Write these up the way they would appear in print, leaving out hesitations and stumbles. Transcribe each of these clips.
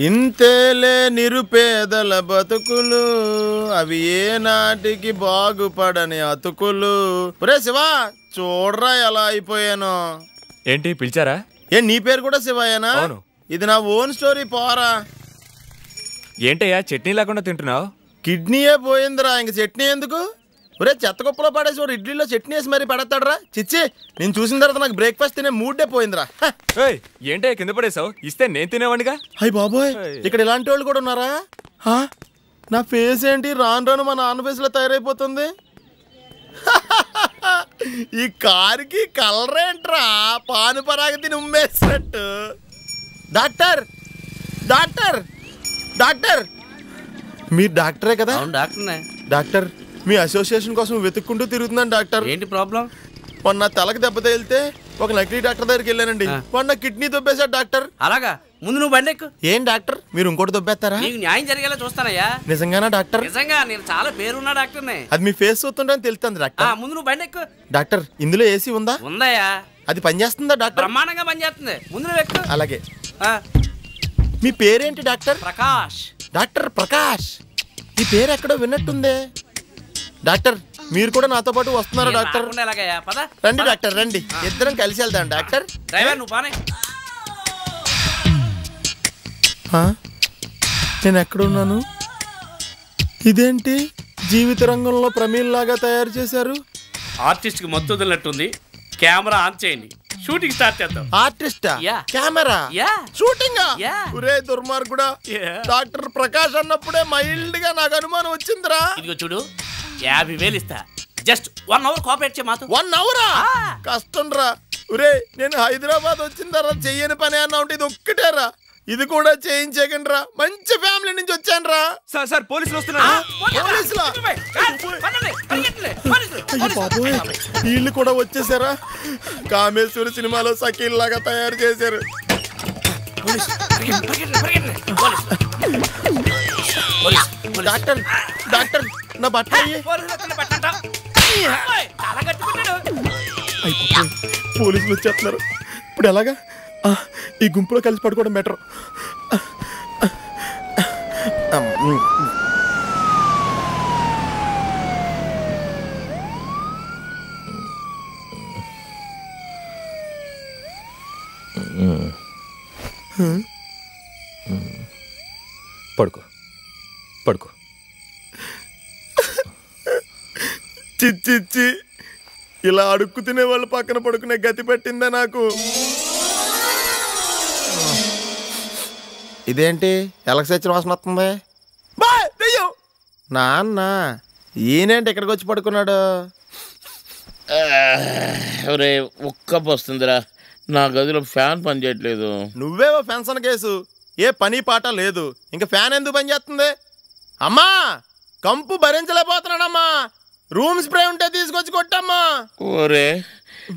ఇంతేలే నిరుపేదల బతుకులు, అవి ఏ నాటికి బాగుపడని అతుకులు. ఒరే శివ, చూడరా ఎలా అయిపోయాను. ఏంటి పిలిచారా? నీ పేరు కూడా శివయ్యనా? ఇది నా ఓన్ స్టోరీ పోరా. ఏంటయ్యా చట్నీ లేకుండా తింటున్నావు? కిడ్నీయే పోయిందిరా, ఇంక చట్నీ ఎందుకు? ఒరే చెత్త కుప్పలో పడేసి వాడు ఇడ్లీలో చట్నీ వేసి మరీ పడతాడరా. చిచ్చి, నేను చూసిన తర్వాత నాకు బ్రేక్ఫాస్ట్ తినే మూడే పోయిందిరా. ఏంటయ్యా కింద పడేసావు? ఇస్తే నేను తినేవాడిగా. అయ్యి బాబోయ్, ఇక్కడ ఇలాంటి వాళ్ళు కూడా ఉన్నారా? నా ఫేస్ ఏంటి రాను రాను మా నాన్న ఫేస్ లో తయారైపోతుంది. ఈ కారుకి కలర్ ఏంట్రా, పాను పరాగ తిని ఉమ్మేసినట్టు. డాక్టర్ డాక్టర్ డాక్టర్, మీరు డాక్టరే కదా? డాక్టర్, మీ అసోసియేషన్ కోసం వెతుక్కుంటూ తిరుగుతున్నాను డాక్టర్. ఏంటి ప్రాబ్లం? మొన్న తలకు దెబ్బ తగిలితే ఒక నకిలీ డాక్టర్ దగ్గరికి వెళ్ళానండి. మొన్న కిడ్నీ దొబ్బేశాడు డాక్టర్. అలాగా? ముందు నువ్వు బండి ఎక్కు. ఏం డాక్టర్, మీరు ఇంకోటి దొబ్బేస్తారా? నీకు న్యాయం జరిగేలా చూస్తానయ్యా. నిజంగానా డాక్టర్? నిజంగా, నేను చాలా పేరున్నా డాక్టర్ని. అది మీ ఫేస్ చూస్తుంటే తెలుస్తుంది డాక్టర్. ముందు నువ్వు బండి ఎక్కు. డాక్టర్, ఇందులో ఏసీ ఉందా? ఉందయ్యా. అది పనిచేస్తుందా డాక్టర్? బ్రహ్మాండంగా పనిచేస్తుంది. ముందు నువ్వు ఎక్కు. అలాగే. మీ పేరేంటి డాక్టర్? ప్రకాష్. డాక్టర్ ప్రకాష్, ఈ పేరు ఎక్కడో విన్నట్టుందే. డాక్టర్, మీరు కూడా నాతో పాటు వస్తున్నారా డాక్టర్? రండి డాక్టర్, రండి, ఇద్దరం కలిసి వెళ్దాం డాక్టర్. నేను ఎక్కడున్నాను? ఇదేంటి జీవిత రంగంలో ప్రమీల్ లాగా తయారు చేశారు? ఆర్టిస్ట్ కి మత్తు వదిలినట్టుంది. కెమెరా ఆన్ చేయండి, షూటింగ్ స్టార్ట్ చేద్దాం. ఆర్టిస్టా? Camera shooting? ఒరే దుర్మార్గుడా, డాక్టర్ ప్రకాష్ అన్నప్పుడే మైల్డ్ గా నాకు అనుమానం వచ్చిందిరా. ఇదిగో చూడు, 50,000 ఇస్తా. జస్ట్ 1 అవర్ కోఆపరేట్ చేయ మాతో. 1 అవరా? కష్టం రా. ఒరే, నేను హైదరాబాద్ వచ్చిన తర్వాత చెయ్యని పని అన్నా ఉంటే ఇది ఒక్కటేరా. ఇది కూడా చేయించకండి రా, మంచి ఫ్యామిలీ నుంచి వచ్చాను రా. సార్ పోలీసులు వస్తున్నారు. వీళ్ళు కూడా వచ్చేసారా? కామేశ్వరి సినిమాలో సకీల్ లాగా తయారు చేశారు. డాక్టర్ డాక్టర్, నా బట్టలు పోలీసులు వచ్చేస్తున్నారు. ఇప్పుడు ఎలాగా? ఈ గుంపులో కలిసి పడుకోవడం బెటర్. పడుకో పడుకో. చిచ్చి, ఇలా అడుక్కు తినే వాళ్ళు పక్కన పడుకునే గతి పట్టిందా నాకు? ఇదేంటి ఎలక్సచ్చిన వాసన వస్తుంది? నాన్న, ఈయనేంటి ఇక్కడికి వచ్చి పడుకున్నాడు? ఉక్కపు వస్తుందిరా, నా గదిలో ఫ్యాన్ పని చేయట్లేదు. నువ్వేవో పెన్షన్ కేసు, ఏ పని పాట లేదు, ఇంకా ఫ్యాన్ ఎందుకు పని చేస్తుంది? అమ్మా, కంపు భరించలేకపోతున్నానమ్మా, రూమ్ స్ప్రే ఉంటే తీసుకొచ్చి కొట్టమ్మా. ఓరే,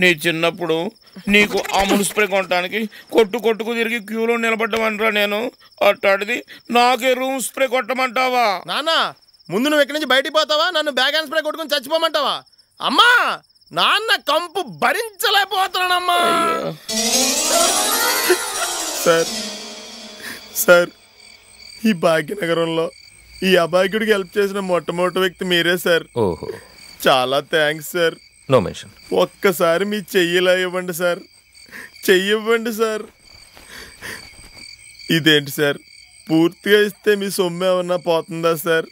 నీ చిన్నప్పుడు నీకు అమూల్ స్ప్రే కొనడానికి కొట్టుకు తిరిగి క్యూలో నిలబడ్డమంటరా నేను. అట్టాడిది నాకే రూమ్ స్ప్రే కొట్టమంటావా? నాన్న, ముందు నువ్వు ఇక్కడి నుంచి బయటికి పోతావా, నన్ను బ్యాగ్ అండ్ స్ప్రే కొట్టుకుని చచ్చిపోమంటావా? అమ్మా, నాన్న కంపు భరించలేకపోతున్నానమ్మా. సార్, ఈ భాగ్యనగరంలో ఈ అభాగ్యుడికి హెల్ప్ చేసిన మొట్టమొదటి వ్యక్తి మీరే సార్. ఓహో, చాలా థ్యాంక్స్ సార్. No mention. ఒక్కసారి మీ చెయ్యిలా ఇవ్వండి సార్, చెయ్యివ్వండి సార్. ఇదేంటి సార్, పూర్తిగా ఇస్తే మీ సొమ్ము ఏమన్నా పోతుందా సార్?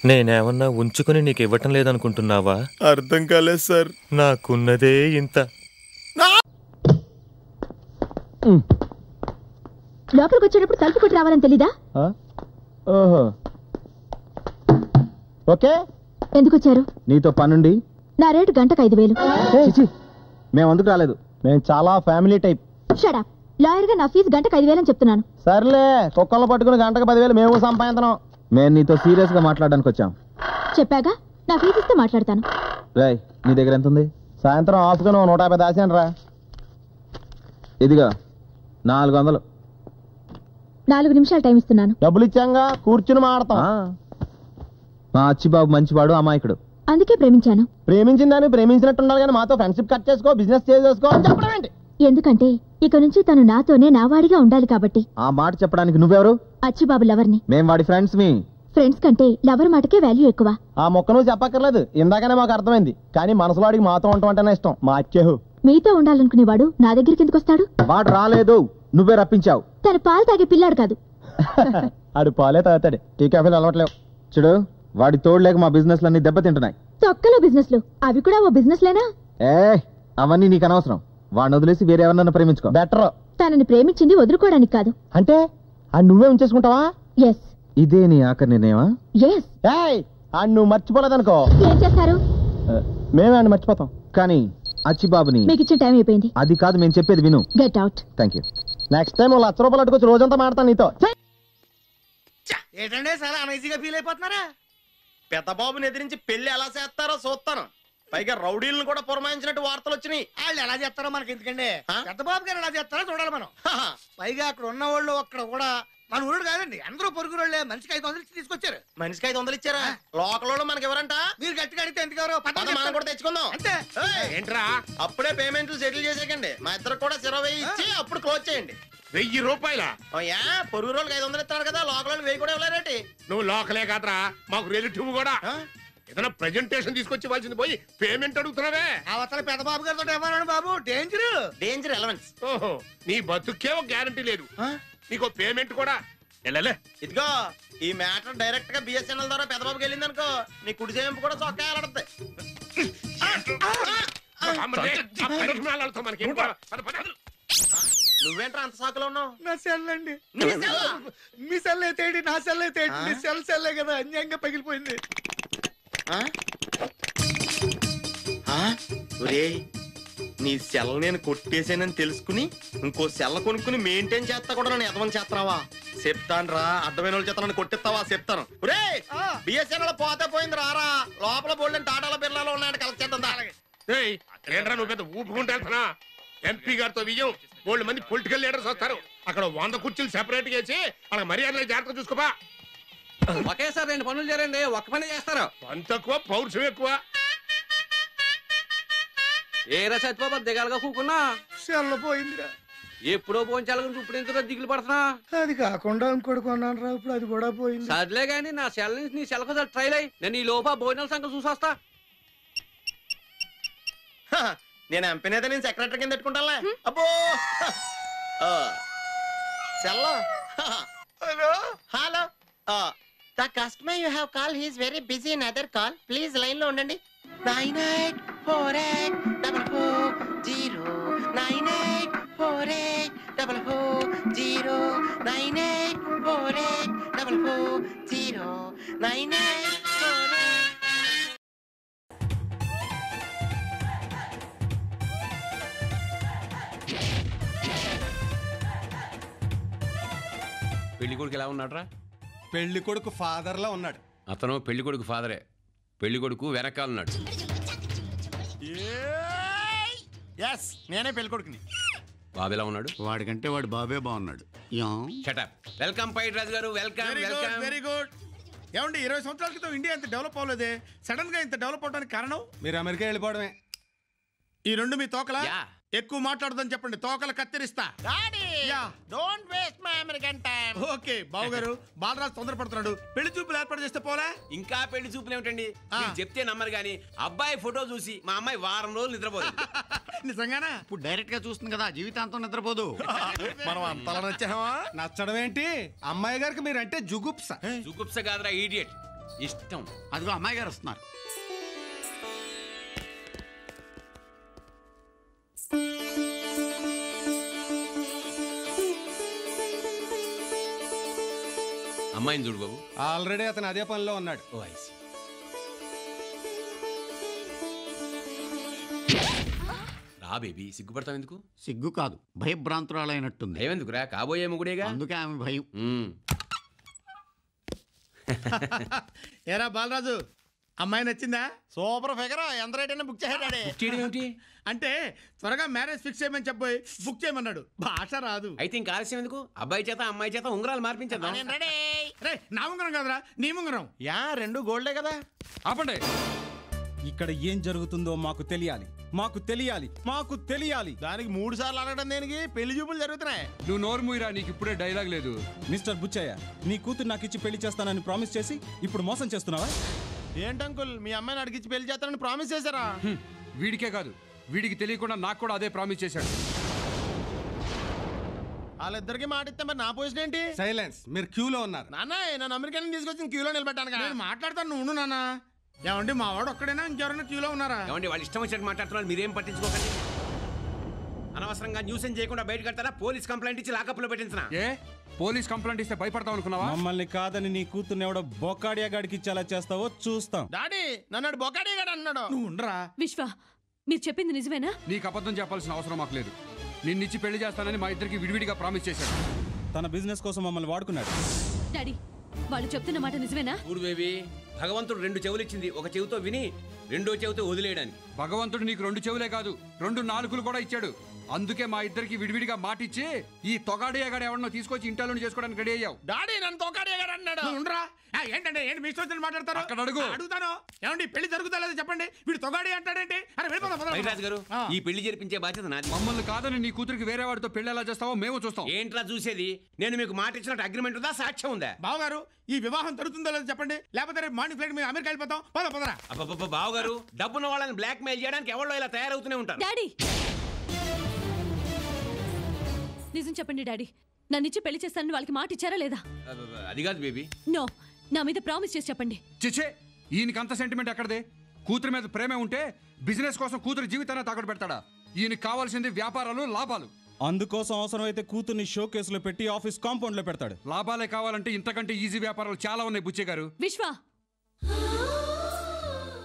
నేనేమన్నా ఉంచుకుని నీకు ఇవ్వటం లేదనుకుంటున్నావా? అర్థం కాలేదు సార్. నాకున్నదే ఇంత. లోపలికి వచ్చేటప్పుడు తలుపు కొట్టి రావాలని తెలీదా? ఓకే, ఎందుకు వచ్చారు? నీతో పనుండి. నా రేటు గంటకు 5,000. మేము అందుకు రాలేదు, మేము చాలా family type. Shut up. Lawyer గా నా ఫీజు గంటకు 5,000 అని చెప్తున్నాను. సర్లే, కుక్కలను పట్టుకుని గంటకు 10,000 మేము సంపాదించడం. మేము నీతో సీరియస్ గా మాట్లాడడానికి వచ్చాం. చెప్పాగా, నా ఫీజు ఇస్తే మాట్లాడతాను. రై, నీ దగ్గర ఎంత ఉంది? సాయంత్రం ఆఫ్గా 150 దాసాను రా. ఇదిగా 400. 4 నిమిషాలు టైం ఇస్తున్నాను. డబ్బులు ఇచ్చాంగా, కూర్చుని మాడతాం. మా అచ్చిబాబు మంచివాడు, అమాయకుడు, అందుకే ప్రేమించాను. ప్రేమించిందని ప్రేమించినట్టు ఉండాలి కానీ మాతో ఫ్రెండ్షిప్ కట్ చేసుకో, బిజినెస్ చేసుకో అని చెప్పడం ఏంటి? ఎందుకంటే ఇక నుంచి తను నాతోనే నావాడిగా ఉండాలి కాబట్టి. ఆ మాట చెప్పడానికి నువ్వెవరు? అచ్చిబాబు లవర్ని. మేం వాడి ఫ్రెండ్స్. ఫ్రెండ్స్ కంటే లవర్ మాటకే వాల్యూ ఎక్కువ. ఆ మొక్క నువ్వు చెప్పక్కర్లేదు, ఇందాకనే మాకు అర్థమైంది. కానీ మనసులో వాడికి మాతో ఉంటామంటేనే ఇష్టం. మా అచ్చేహు మీతో ఉండాలనుకునేవాడు నా దగ్గరికి ఎందుకు వస్తాడు? వాడు రాలేదు, నువ్వే రప్పించావు. తను పాలు తాగే పిల్లాడు కాదు. ఆడు పాలే తాగుతాడు, టీ కాఫీలు అలవట్లేవు. చూడు, వాడి తోడు లేక మా బిజినెస్ లన్నీ దెబ్బతింటున్నాయి. తొక్కలో బిజినెస్లు అవి కూడా ఓ బిజినెస్ లేనా? అవన్నీ నీకు అనవసరం. వాడిని వదిలేసి వేరే ఎవరినన్నా ప్రేమించుకో. బెటర్. తనని ప్రేమించింది వదులుకోవడానికి కాదు. అంటే నువ్వే ఉంచేసుకుంటావా? ఎస్. ఇదే నీ ఆఖరి నిర్ణయమా? ఎస్. నువ్వు మర్చిపోలేదనుకో. ఏం చేస్తారు? మేమే అని మర్చిపోతాం. కానీ అచ్చిబాబుని మీకు ఇచ్చిన టైం అయిపోయింది. అది కాదు, మేము చెప్పేది విను. Get out. Thank you. Next time నువ్వు 1,00,000 రూపాయలు అట్టుకొచ్చి రోజంతా మాడతాను నీతో. ఏంటంటే చాలా అనీజీగా ఫీల్ అయిపోతున్నారా? పెద్ద బాబుని ఎదిరించి పెళ్లి ఎలా చేస్తారో చూస్తాను. పైగా రౌడీలను కూడా పురమాయించినట్టు వార్తలు వచ్చినాయి. వాళ్ళు ఎలా చేస్తారో మనకి ఎందుకండి, పెద్ద బాబు గారు ఎలా చేస్తారో చూడాలి మనం. పైగా అక్కడ ఉన్న వాళ్ళు అక్కడ కూడా మన ఊరు కాదండి, అందరూ పొరుగు వాళ్ళే. మనిషికి 500 తీసుకొచ్చారు. మనిషికి 500 ఇచ్చారా? లోకల్ మనకి ఎవరంట? మీరు గట్టిగా అడిగితే ఎందుకు ఎవరో మనం కూడా తెచ్చుకుందాం అంతే. ఏంట్రా అప్పుడే పేమెంట్లు సెటిల్ చేసేకండి. మా ఇద్దరు కూడా 20,000 ఇచ్చి అప్పుడు క్లోజ్ చేయండి. 1000 రూపాయల? పొరుగు రోజులకు 500 ఇస్తారు కదా, లోకల్ 1000 కూడా ఇవ్వలేరేటి? నువ్వు లోకలే కాదురా, మాకు రిలేటివ్ కూడా. ఏదైనా ప్రెజెంటేషన్ తీసుకొచ్చి ఇవ్వాల్సింది పోయి పేమెంట్ అడుగుతున్నావే. అవతల పెద్ద బాబు గారితో ఏమన్నాడు బాబు? Danger allowance. ఓహో, నీ బతుకే ఒక గ్యారంటీ లేదు, నీకు పేమెంట్ కూడా. ఇదిగో, ఈ మ్యాటర్ డైరెక్ట్ గా బిఎస్ఎన్ఎల్ ద్వారా పెద్దబాబుకి వెళ్ళింది అనుకో, నీ కుడి చేయింపు కూడా చొక్కా వెళ్ళడుతుంది. నువ్వేంట్రా అంత సాకులో ఉన్నావు? నా సెల్ అండి. మీ సెల్ అయితే నా సెల్ అయితే సెల్లే కదా, అన్యాయంగా పగిలిపోయింది. నీ సెల్ నేను కొట్టేసానని తెలుసుకుని ఇంకో సెల్ కొనుక్కుని మెయింటైన్ చేస్తా కూడా నన్ను ఎదమని చేస్తావా? చెప్తాను రా, అర్థమైన వాళ్ళు చేత నన్ను కొట్టిస్తావా? చెప్తాను. బిఎస్ఎన్ఎల్ పోతే పోయింది, రారా లోపల బోల్డెన్ టాటాల బిర్లాలో ఉన్నాయని కలెక్ట్ చేద్దాం. ఏంట్రా నువ్వు పెద్ద ఊపుకుంటా వెళ్తున్నా? ఎంపీ గారితో విజయం, 100 మంది పొలిటికల్ లీడర్స్ వస్తారు. అక్కడ 100 కుర్చీలు సెపరేట్ చేసి అక్కడ మర్యాదలు జాగ్రత్త చూసుకోపా. ఒకేసారి 2 పనులు చేరండి, ఒక్క పని చేస్తారు. పని తక్కువ, పౌరుషం ఎక్కువ. ఏరా సత్యబాబు దిగాలుగా కూకున్నా సెల్ పోయిందిరా. ఎప్పుడో పోంచాలని ఇప్పుడు ఎందుకు దిగులు పడుతున్నా? అది కాకుండా ఇంకోటి కొన్నాను రా, ఇప్పుడు అది కూడా పోయింది. సర్లే గాని నా సెల్ నుంచి నీ సెల్ కోసం ట్రైల్ అయ్యి నేను ఈ లోప భోజనాల సంగతి చూసొస్తా. నేను ఎంపీ నేత, నేను సెక్రటరీ కింద పెట్టుకుంటానులే. అబ్బో సెల్లో. Hello hello, the customer you have call, he is very busy in other call, please line లో ఉండండి. 984844 984844 984844 9848. పెళ్లి కొడుకు ఎలా ఉన్నాడ్రా? పెళ్లి కొడుకు ఫాదర్ లా ఉన్నాడు. అతను పెళ్లి కొడుకు ఫాదరే, పెళ్లి కొడుకు వెనకాల ఉన్నాడు. నేనే పెళ్లి కొడుకుని. బాబు ఎలా ఉన్నాడు? వాడికంటే వాడు బాబే బాగున్నాడు. వెల్కమ్ పైట్ రాజు గారు, వెల్కమ్ వెల్కమ్. Very good. ఏమండి, 20 సంవత్సరాల క్రితం ఇండియా ఇంత డెవలప్ అవ్వలేదే, సడన్ గా ఇంత డెవలప్ అవడానికి కారణం మీరు అమెరికా వెళ్ళిపోవడమే. ఈ 2 మీ తోకలా? ఎక్కువ మాట్లాడదని చెప్పండి, తోకలు కత్తిరిస్తా. Don't waste my American time. Okay బాబు గారు, బాలరాజు తొందరపడుతున్నాడు, పెళ్లి చూపులు ఏర్పాటు చేస్తే పోలే. ఇంకా పెళ్లి చూపులు ఏమిటండి, చెప్తే నమ్మరు గాని అబ్బాయి ఫోటో చూసి మా అమ్మాయి వారం రోజులు నిద్రపోదు. నిజంగానా? ఇప్పుడు డైరెక్ట్ గా చూస్తుంది కదా, జీవితాంతం నిద్రపోదు. మనం అంతలా నచ్చామా? నచ్చడం ఏంటి, అమ్మాయి గారికి మీరంటే జుగుప్స. జుగుప్స కాదురా, ఈడియట్, ఇష్టం. అదిగో అమ్మాయి గారు వస్తున్నారు. అమ్మాయిని చూడు బాబు. ఆల్రెడీ అతను అదే పనిలో ఉన్నాడు. ఓ ఐసి. రా బేబీ, సిగ్గుపడతావు ఎందుకు? సిగ్గు కాదు, భయభ్రాంతురాలైనట్టుంది. భయం ఎందుకురా, కాబోయే మొగుడేగా, అందుకే ఆమె భయం. ఏరా బాలరాజు, అమ్మాయి నచ్చిందా? సూపర్ ఫిగర్, ఎంత రేట్ అయినా బుక్ చేయాలి. అంటే త్వరగా మ్యారేజ్ ఫిక్స్ చేయమని చెప్పి బుక్ చేయమన్నాడు. భాష రాదు. అయితే ఇంకా ఆలస్యం ఎందుకు, అబ్బాయి చేత అమ్మాయి చేత ఉంగరాలు మార్పించేద్దాం. రే, నా ఉంగరం కాదురా, నీ ఉంగరం. 2 గోల్డే కదా. ఆపండి. ఇక్కడ ఏం జరుగుతుందో మాకు తెలియాలి, మాకు తెలియాలి, మాకు తెలియాలి. దానికి 3 సార్లు అడగడం దేనికి? పెళ్లి చూపులు జరుగుతున్నాయి. నువ్వు నోరు మూయరా, నీకు ఇప్పుడే డైలాగ్ లేదు. మిస్టర్ బుచ్చయ్య, నీ కూతురు నాకు ఇచ్చి పెళ్లి చేస్తానని ప్రామిస్ చేసి ఇప్పుడు మోసం చేస్తున్నావా? ఏంటంకుల్, మీ అమ్మాయిని అడిగిచ్చి పెళ్లి చేస్తానని ప్రామిస్ చేశారా? వీడికే కాదు, వీడికి తెలియకుండా నాకు కూడా అదే ప్రామిస్ చేశాడు. వాళ్ళిద్దరికి మాట ఇస్తే మరి నా పొజిషన్ ఏంటి? సైలెన్స్, మీరు క్యూలో ఉన్నారు. నాన్న నన్ను అమెరికా నుంచి తీసుకొచ్చి క్యూలో నిలబెట్టాను కదా. నేను మాట్లాడతాను, నువ్వు నాన్న. ఏమండి మా వాడు ఒక్కడైనా ఇంకెవరైనా క్యూలో ఉన్నారా? ఏమండి వాళ్ళు ఇష్టం వచ్చినట్టు మాట్లాడుతున్నారు, మీరేం పట్టించుకోకండి. అనవసరంగా న్యూసెన్స్ చేయకుండా బయట కడతారా? పోలీస్ కంప్లైంట్ ఇచ్చి లాకప్లో పెట్టించిన. ఏ పోలీస్ కంప్లైంట్ ఇస్తే భయపడతావు అనుకున్నావా? మమ్మల్ని కాదని నీ కూతుర్ని ఎవడో బొక్కాడియా గాడికి ఇచ్చేలా చేస్తావో చూస్తాం. డాడీ నన్ను బొకాడి గాడు అన్నాడు. నువ్వు ఉండరా? విశ్వ, మీరు చెప్పింది నిజమేనా? నీకు అబద్ధం చెప్పాల్సిన అవసరం మాకు లేదు. నిన్నిచ్చి పెళ్లి చేస్తానని మా ఇద్దరికి విడివిడిగా ప్రామిస్ చేశాడు. తన బిజినెస్ కోసం మమ్మల్ని వాడుకున్నాడు. డాడీ, వాళ్ళు చెప్తున్న మాట నిజమేనా? ఊరు బేబీ, భగవంతుడు 2 చెవులు ఇచ్చింది, ఒక చెవితో విని రెండో చెవితో వదిలేయడానికి. భగవంతుడు నీకు 2 చెవులే కాదు, 2 నాలుకలు కూడా ఇచ్చాడు. అందుకే మా ఇద్దరికి విడివిడిగా మాటిచ్చి ఈ తొగాడియాగాడు ఎవరినో తీసుకొచ్చి ఇంటర్వ్యూ చేసుకోవడానికి రెడీ అయ్యావు. డాడీ నన్ను తొగాడియాగాడు అన్నాడు. ఉండరా? ఏంటంటే ఏంటి మీ ఇష్టం మాట్లాడతారు? అక్కడ అడుగు. అడుగుతాను. ఏమండి పెళ్లి జరుగుతా లేదో చెప్పండి. వీడు తొగాడి అంటాడేంటి? అరే రాజు గారు, ఈ పెళ్లి జరిపించే బాధ్యత నాది. మమ్మల్ని కాదని నీ కూతురికి వేరే వాడితో పెళ్లి ఎలా చేస్తావో మేము చూస్తాం. ఏంట్రా చూసేది? నేను మీకు మాట ఇచ్చినట్టు అగ్రిమెంట్ ఉందా, సాక్ష్యం ఉందా? బావగారు, ఈ వివాహం జరుగుతుందో లేదో చెప్పండి, లేకపోతే రేపు మార్నింగ్ ఫ్లైట్ మీద అమెరికా వెళ్ళిపోతాం. పదరా. అబ్బబ్బబ్బ బావగారు, డబ్బున్న వాళ్ళని బ్లాక్ మెయిల్ చేయడానికి ఎవరో ఇలా తయారవుతూనే ఉంటారు. డాడీ, నిజం చెప్పండి డాడీ, నన్నిచ్చి పెళ్లి చేస్తానని వాళ్ళకి మాట ఇచ్చారా లేదా? అది కాదు బేబీ. నో, నా మీద ప్రామిస్ చేసి చెప్పండి. చిచ్చే, ఈయనకి అంత సెంటిమెంట్ ఎక్కడదే? కూతురు మీద ప్రేమే ఉంటే బిజినెస్ కోసం కూతురు జీవితాన్ని తాకట్టు పెడతాడా? ఈయనకి కావాల్సింది వ్యాపారాలు, లాభాలు. అందుకోసం అవసరమైతే కూతుర్ని షో కేసులో పెట్టి ఆఫీస్ కాంపౌండ్ లో పెడతాడు. లాభాలే కావాలంటే ఇంతకంటే ఈజీ వ్యాపారాలు చాలా ఉన్నాయి బుచ్చే గారు. విశ్వ,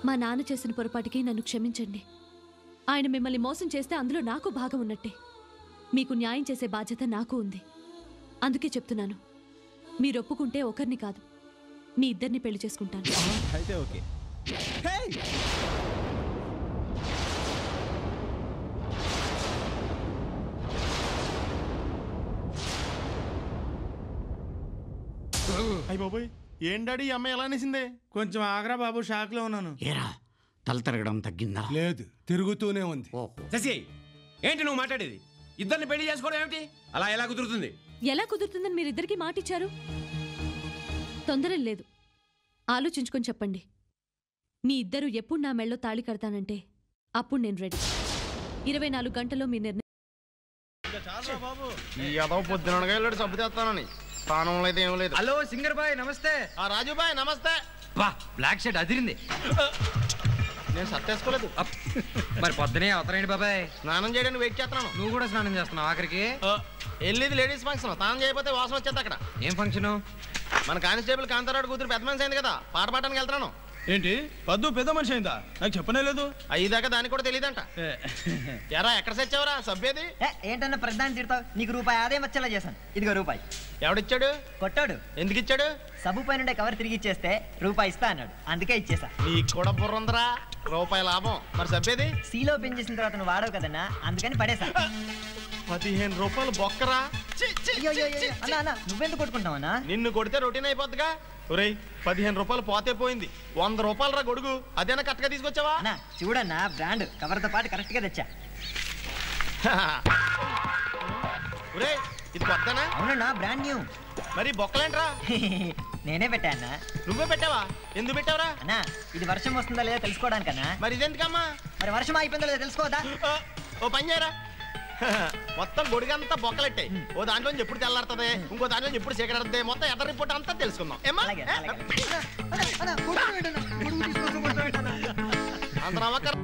మా నాన్న చేసిన పొరపాటుకి నన్ను క్షమించండి. ఆయన మిమ్మల్ని మోసం చేస్తే అందులో నాకు భాగం ఉన్నట్టే. మీకు న్యాయం చేసే బాధ్యత నాకు ఉంది. అందుకే చెప్తున్నాను, మీరు ఒప్పుకుంటే ఒకరిని కాదు, మీ ఇద్దరిని పెళ్లి చేసుకుంటాను. అయితే ఓకే. అయ్య బాబోయ్, ఏం డాడీ ఈ అమ్మాయి ఎలా అనేసిందే? కొంచెం ఆగ్రా బాబు, షాక్ లో ఉన్నాను. ఏరా తల తిరగడం తగ్గిందా? లేదు, తిరుగుతూనే ఉంది. శశి, ఏంటి నువ్వు మాట్లాడేది? ఇద్దరిని పెళ్లి చేసుకోవడం ఏమిటి? అలా ఎలా కుదురుతుంది? ఎలా కుదురుతుందని మీరిద్దరికి మాట ఇచ్చారు? తొందర లేదు, ఆలోచించుకొని చెప్పండి. మీ ఇద్దరు ఎప్పుడు నా మెళ్ళో తాళి కడతానంటే అప్పుడు నేను రెడీ. 24 గంటల్లో మీ నిర్ణయం. సబ్బు తెస్తానని స్థానంలో అయితే ఏం లేదు. హలో సింగర్ బాయ్, నమస్తే. రాజు బాయ్ నమస్తే. బ్లాక్ షర్ట్ అదిరింది. నేను సత్తేసుకోలేదు. మరి పొద్దునే అవతరండి బాబాయ్. స్నానం చేయడానికి వెయిట్ చేస్తున్నాను. నువ్వు కూడా స్నానం చేస్తున్నావు ఆఖరికి? వెళ్ళేది లేడీస్ ఫంక్షన్, స్నానం చేయకపోతే వాసన వచ్చేది అక్కడ. ఏం ఫంక్షన్? మన కానిస్టేబుల్ కాంతారాడు కూతురు పెద్ద మనిషి అయింది కదా, పాట పాడడానికి వెళ్తున్నాను. ఏంటి పద్దు పెద్ద మనిషి అయిందా? నాకు చెప్పనే లేదు. అయ్యేదాకా దానికి కూడా తెలియదంట. ఎరా ఎక్కడ సచ్చావురా? సబ్బేది ఏంటన్నా ప్రధాని తిడతావు? నీకు రూపాయి ఆదాయం వచ్చేలా చేశాను. ఇదిగో రూపాయి. ఎవడిచ్చాడు? కొట్టాడు. ఎందుకు ఇచ్చాడు? సబ్బు పైన కవర్ తిరిగి ఇచ్చేస్తే రూపాయి ఇస్తా అన్నాడు, అందుకే ఇచ్చేసా. నీకు కూడా బుర్ర ఉందరా? రూపాయి లాభం. మరి సబ్బేది? సీలో ఓపెన్ చేసిన తర్వాత నువ్వు వాడవు కదన్నా, అందుకని పడేసా. 15 రూపాయలు బొక్కరా. అన్నా అన్నా, నువ్వెందుకు కొట్టుకుంటావన్నా? నిన్ను కొడితే రొటీన్ అయిపోద్దిగా. ఒరేయ్, 15 రూపాయలు పోతే పోయింది, 100 రూపాయలు రా గొడుగు. అదేనా కరెక్ట్గా తీసుకొచ్చావా? చూడన్నా, బ్రాండ్ కవర్తో పాటు కరెక్ట్ గా తెచ్చా. ఒరేయ్, ఇది కొత్తనా? అవునన్నా, బ్రాండ్ న్యూ. మరి బొక్కలేంట్రా? నేనే పెట్టా అన్నా. నువ్వే పెట్టావా? ఎందుకు పెట్టావరా? అన్నా, ఇది వర్షం వస్తుందా లేదా తెలుసుకోవడానికన్నా. మరి ఇదెందుకమ్మా? మరి వర్షం అయిపోయిందో లేదా తెలుసుకోవద్దా? ఓ పని చేయరా, మొత్తం గొడుగంతా బొక్కలెట్టాయి. ఓ దాంట్లో ఎప్పుడు తెల్లారుతుంది, ఇంకో దాంట్లో ఎప్పుడు చీకడద్ది, మొత్తం ఎర్ర రిపోర్ట్ అంతా తెలుసుకుందాం. అంత నమ్మకం